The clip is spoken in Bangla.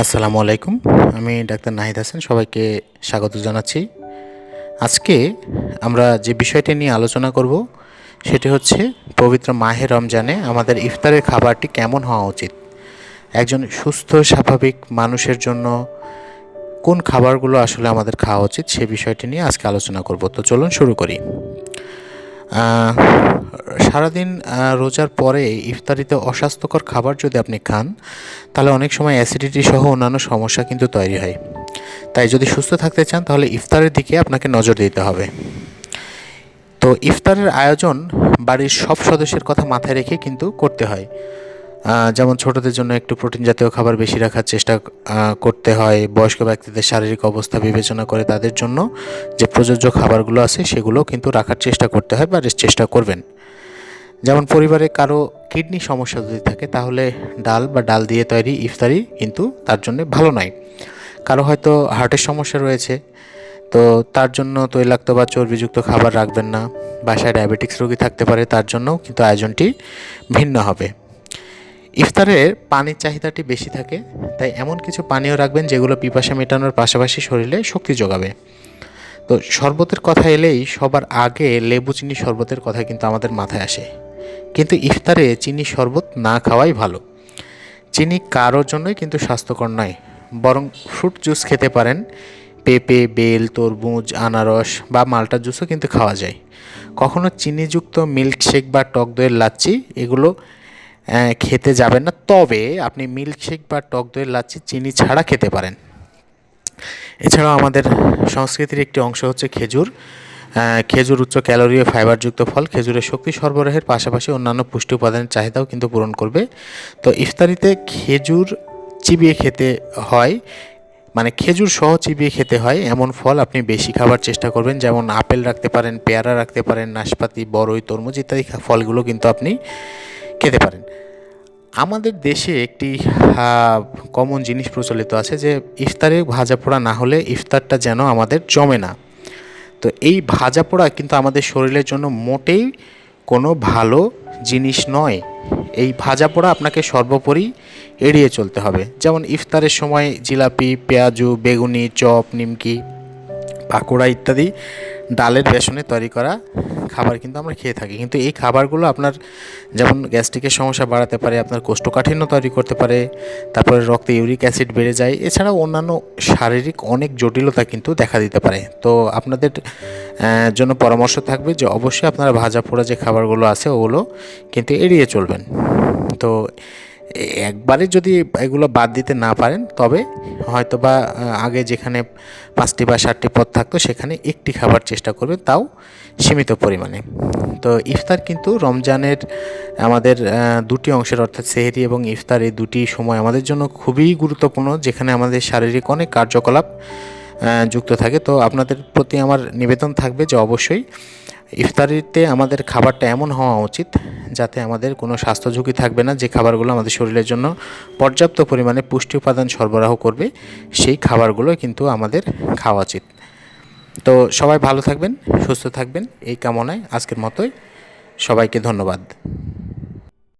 আসসালামু আলাইকুম। আমি ডাক্তার নাহিদ হাসান, সবাইকে স্বাগত জানাচ্ছি। আজকে আমরা যে বিষয়টি নিয়ে আলোচনা করব সেটি হচ্ছে পবিত্র মাহে রমজানে আমাদের ইফতারের খাবারটি কেমন হওয়া উচিত। একজন সুস্থ স্বাভাবিক মানুষের জন্য কোন খাবারগুলো আসলে আমাদের খাওয়া উচিত সে বিষয়টি নিয়ে আজকে আলোচনা করব। তো চলুন শুরু করি। আহ, সারাদিন রোজার পরে ইফতারিতে অস্বাস্থ্যকর খাবার যদি আপনি খান তাহলে অনেক সময় অ্যাসিডিটি সহ অন্যান্য সমস্যা কিন্তু তৈরি হয়। তাই যদি সুস্থ থাকতে চান তাহলে ইফতারের দিকে আপনাকে নজর দিতে হবে। তো ইফতারের আয়োজন বাড়ির সব সদস্যের কথা মাথায় রেখে কিন্তু করতে হয়। যেমন ছোটদের জন্য একটু প্রোটিন জাতীয় খাবার বেশি রাখার চেষ্টা করতে হয়। বয়স্ক ব্যক্তিদের শারীরিক অবস্থা বিবেচনা করে তাদের জন্য যে প্রযোজ্য খাবারগুলো আছে সেগুলো কিন্তু রাখার চেষ্টা করতে হয় বা চেষ্টা করবেন। যেমন পরিবারে কারো কিডনি সমস্যা যদি থাকে তাহলে ডাল বা ডাল দিয়ে তৈরি ইফতারি কিন্তু তার জন্য ভালো নয়। কারো হয়তো হার্টের সমস্যা রয়েছে, তো তার জন্য তৈলাক্ত বা চর্বিযুক্ত খাবার রাখবেন না। বাসায় ডায়াবেটিক্স রোগী থাকতে পারে, তার জন্যও কিন্তু আয়োজনটি ভিন্ন হবে। ইফতারের পানির চাহিদাটি বেশি থাকে, তাই এমন কিছু পানীয় রাখবেন যেগুলো পিপাসা মেটানোর পাশাপাশি শরীরে শক্তি যোগাবে। তো শরবতের কথা এলেই সবার আগে লেবু চিনি শরবতের কথা কিন্তু আমাদের মাথায় আসে, কিন্তু ইফতারে চিনি শরবত না খাওয়াই ভালো। চিনি কারোর জন্যই কিন্তু স্বাস্থ্যকর নয়, বরং ফ্রুট জুস খেতে পারেন। পেঁপে, বেল, তরমুজ, আনারস বা মাল্টা জুসও কিন্তু খাওয়া যায়। কখনো চিনিযুক্ত মিল্কশেক বা টক দইয়ের লাচ্ছি এগুলো খেতে যাবেন না, তবে আপনি মিল্কশেক বা টক দইয়ের লাচ্ছি চিনি ছাড়া খেতে পারেন। এছাড়াও আমাদের সংস্কৃতির একটি অংশ হচ্ছে খেজুর। খেজুর উচ্চ ক্যালোরি ও ফাইবারযুক্ত ফল, খেজুরের শক্তি সরবরাহের পাশাপাশি অন্যান্য পুষ্টি উপাদানের চাহিদাও কিন্তু পূরণ করবে। তো ইফতারিতে খেজুর চিবিয়ে খেতে হয়, মানে খেজুর সহ চিবিয়ে খেতে হয় এমন ফল আপনি বেশি খাবার চেষ্টা করবেন। যেমন আপেল রাখতে পারেন, পেয়ারা রাখতে পারেন, নাশপাতি, বরই, তরমুজ ইত্যাদি ফলগুলো কিন্তু আপনি খেতে পারেন। আমাদের দেশে একটি কমন জিনিস প্রচলিত আছে যে ইফতারে ভাজা পোড়া না হলে ইফতারটা যেন আমাদের জমে না। তো এই ভাজা পোড়া কিন্তু আমাদের শরীরের জন্য মোটেই কোনো ভালো জিনিস নয়। এই ভাজা পোড়া আপনাকে সর্বোপরি এড়িয়ে চলতে হবে। যেমন ইফতারের সময় জিলাপি, পেঁয়াজু, বেগুনি, চপ, নিমকি, পাকোড়া ইত্যাদি ডালের বেসনে তৈরি করা খাবার কিন্তু আমরা খেয়ে থাকি, কিন্তু এই খাবারগুলো আপনার যেমন গ্যাস্ট্রিকের সমস্যা বাড়াতে পারে, আপনার কোষ্ঠকাঠিন্য তৈরি করতে পারে, তারপরে রক্তে ইউরিক অ্যাসিড বেড়ে যায়, এছাড়াও অন্যান্য শারীরিক অনেক জটিলতা কিন্তু দেখা দিতে পারে। তো আপনাদের জন্য পরামর্শ থাকবে যে অবশ্যই আপনারা ভাজা পোড়া যে খাবারগুলো আছে ওগুলো কিন্তু এড়িয়ে চলবেন। তো একবারে যদি এগুলো বাদ দিতে না পারেন তবে হয়তো বা আগে যেখানে 5টি বা 7টি পদ থাকতো সেখানে একটি খাবার চেষ্টা করবে, তাও সীমিত পরিমাণে। তো ইফতার কিন্তু রমজানের আমাদের দুটি অংশের অর্থাৎ সেহরি এবং ইফতার এই দুটি সময় আমাদের জন্য খুবই গুরুত্বপূর্ণ, যেখানে আমাদের শারীরিক অনেক কার্যকলাপ যুক্ত থাকে। তো আপনাদের প্রতি আমার নিবেদন থাকবে যে অবশ্যই ইফতারিতে আমাদের খাবারটা এমন হওয়া উচিত যাতে আমাদের কোনো স্বাস্থ্য ঝুঁকি থাকবে না, যে খাবারগুলো আমাদের শরীরের জন্য পর্যাপ্ত পরিমাণে পুষ্টি উপাদান সরবরাহ করবে সেই খাবারগুলো কিন্তু আমাদের খাওয়া উচিত। তো সবাই ভালো থাকবেন, সুস্থ থাকবেন এই কামনায় আজকের মতোই সবাইকে ধন্যবাদ।